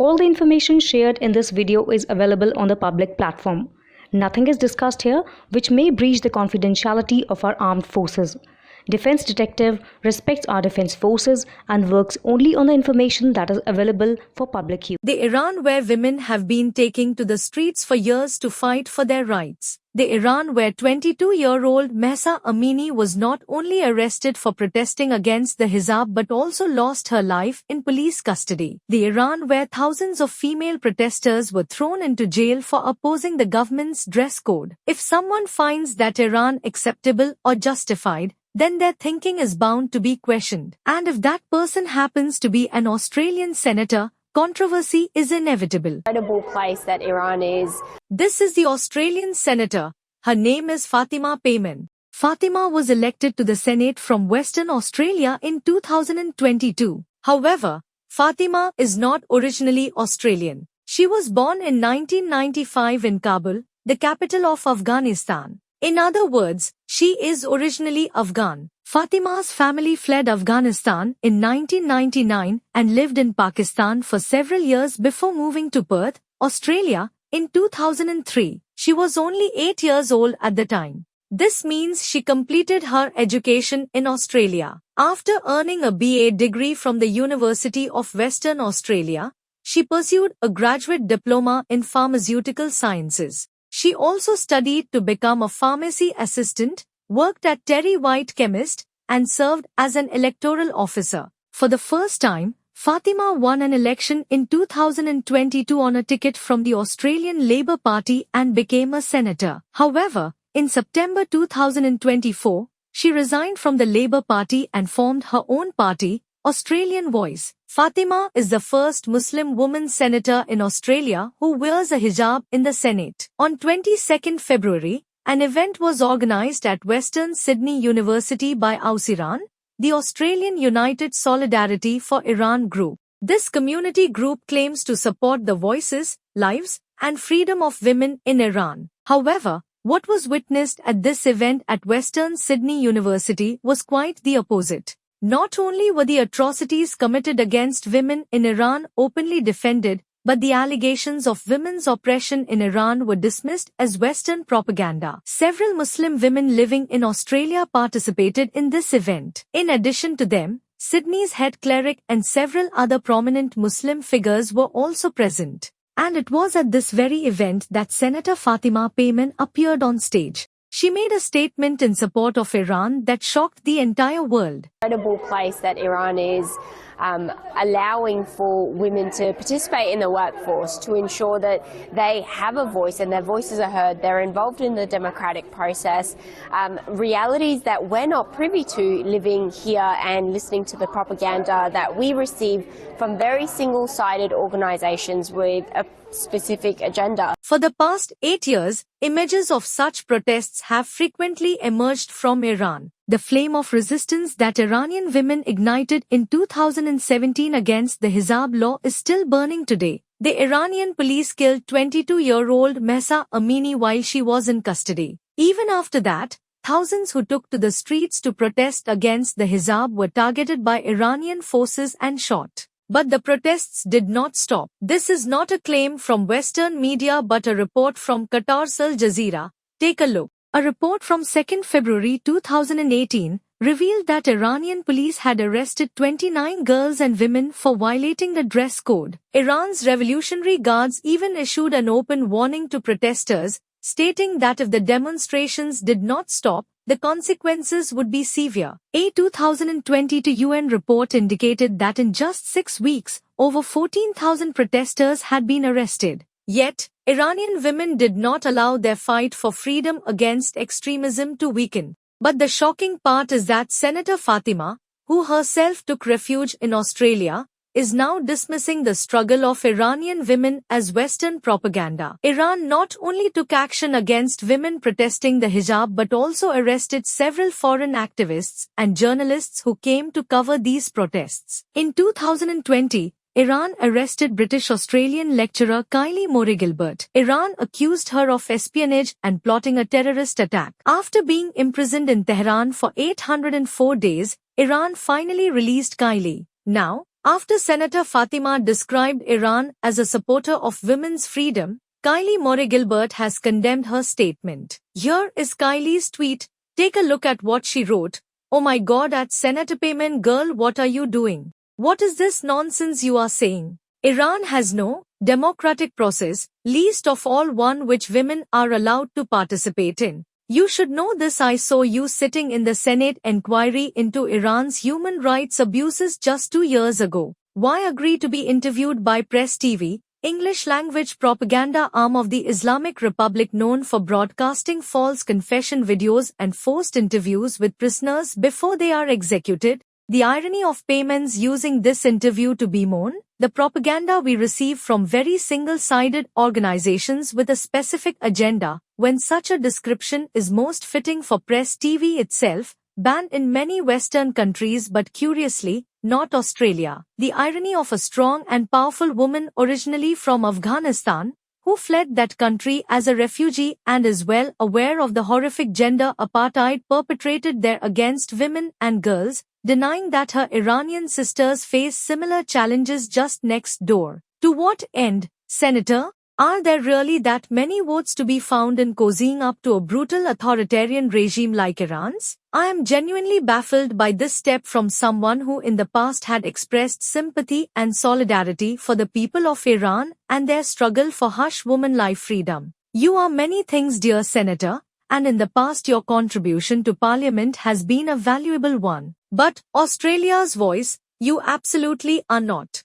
All the information shared in this video is available on the public platform. Nothing is discussed here which may breach the confidentiality of our armed forces. Defense Detective respects our defense forces and works only on the information that is available for public use. The Iran where women have been taking to the streets for years to fight for their rights. The Iran where 22-year-old Mahsa Amini was not only arrested for protesting against the hijab but also lost her life in police custody. The Iran where thousands of female protesters were thrown into jail for opposing the government's dress code. If someone finds that Iran acceptable or justified, then their thinking is bound to be questioned. And if that person happens to be an Australian senator, controversy is inevitable. Incredible place that Iran is. This is the Australian senator. Her name is Fatima Payman. Fatima was elected to the Senate from Western Australia in 2022. However, Fatima is not originally Australian. She was born in 1995 in Kabul, the capital of Afghanistan. In other words, she is originally Afghan. Fatima's family fled Afghanistan in 1999 and lived in Pakistan for several years before moving to Perth, Australia, in 2003. She was only 8 years old at the time. This means she completed her education in Australia. After earning a BA degree from the University of Western Australia, she pursued a graduate diploma in pharmaceutical sciences. She also studied to become a pharmacy assistant, worked at Terry White Chemist, and served as an electoral officer. For the first time, Fatima won an election in 2022 on a ticket from the Australian Labor Party and became a senator. However, in September 2024, she resigned from the Labor Party and formed her own party, Australian Voice. Fatima is the first Muslim woman senator in Australia who wears a hijab in the Senate. On 22nd February, an event was organised at Western Sydney University by AUSIRAN, the Australian United Solidarity for Iran group. This community group claims to support the voices, lives, and freedom of women in Iran. However, what was witnessed at this event at Western Sydney University was quite the opposite. Not only were the atrocities committed against women in Iran openly defended, but the allegations of women's oppression in Iran were dismissed as Western propaganda. Several Muslim women living in Australia participated in this event. In addition to them, Sydney's head cleric and several other prominent Muslim figures were also present. And it was at this very event that Senator Fatima Payman appeared on stage. She made a statement in support of Iran that shocked the entire world. Incredible place that Iran is, allowing for women to participate in the workforce, to ensure that they have a voice and their voices are heard, they're involved in the democratic process, realities that we're not privy to living here and listening to the propaganda that we receive from very single-sided organisations with a specific agenda. For the past 8 years, images of such protests have frequently emerged from Iran. The flame of resistance that Iranian women ignited in 2017 against the hijab law is still burning today. The Iranian police killed 22-year-old Mahsa Amini while she was in custody. Even after that, thousands who took to the streets to protest against the hijab were targeted by Iranian forces and shot. But the protests did not stop. This is not a claim from Western media but a report from Qatar's Al Jazeera. Take a look. A report from 2nd February 2018 revealed that Iranian police had arrested 29 girls and women for violating the dress code. Iran's Revolutionary Guards even issued an open warning to protesters, stating that if the demonstrations did not stop, the consequences would be severe. A 2022 UN report indicated that in just 6 weeks, over 14,000 protesters had been arrested. Yet, Iranian women did not allow their fight for freedom against extremism to weaken. But the shocking part is that Senator Fatima, who herself took refuge in Australia, is now dismissing the struggle of Iranian women as Western propaganda. Iran not only took action against women protesting the hijab but also arrested several foreign activists and journalists who came to cover these protests. In 2020, Iran arrested British-Australian lecturer Kylie Moore-Gilbert. Iran accused her of espionage and plotting a terrorist attack. After being imprisoned in Tehran for 804 days, Iran finally released Kylie. Now, After Senator Fatima described Iran as a supporter of women's freedom, Kylie Murray-Gilbert has condemned her statement. Here is Kylie's tweet. Take a look at what she wrote. Oh my God, at Senator Payman, girl, what are you doing? What is this nonsense you are saying? Iran has no democratic process, least of all one which women are allowed to participate in. You should know this. I saw you sitting in the Senate inquiry into Iran's human rights abuses just 2 years ago. Why agree to be interviewed by Press TV, English language propaganda arm of the Islamic Republic known for broadcasting false confession videos and forced interviews with prisoners before they are executed? The irony of Payman's using this interview to bemoan the propaganda we receive from very single-sided organizations with a specific agenda, when such a description is most fitting for Press TV itself, banned in many Western countries but curiously, not Australia. The irony of a strong and powerful woman originally from Afghanistan, who fled that country as a refugee and is well aware of the horrific gender apartheid perpetrated there against women and girls, denying that her Iranian sisters face similar challenges just next door. To what end, Senator? Are there really that many votes to be found in cozying up to a brutal authoritarian regime like Iran's? I am genuinely baffled by this step from someone who in the past had expressed sympathy and solidarity for the people of Iran and their struggle for hush woman life freedom. You are many things, dear Senator, and in the past your contribution to Parliament has been a valuable one. But Australia's voice, you absolutely are not.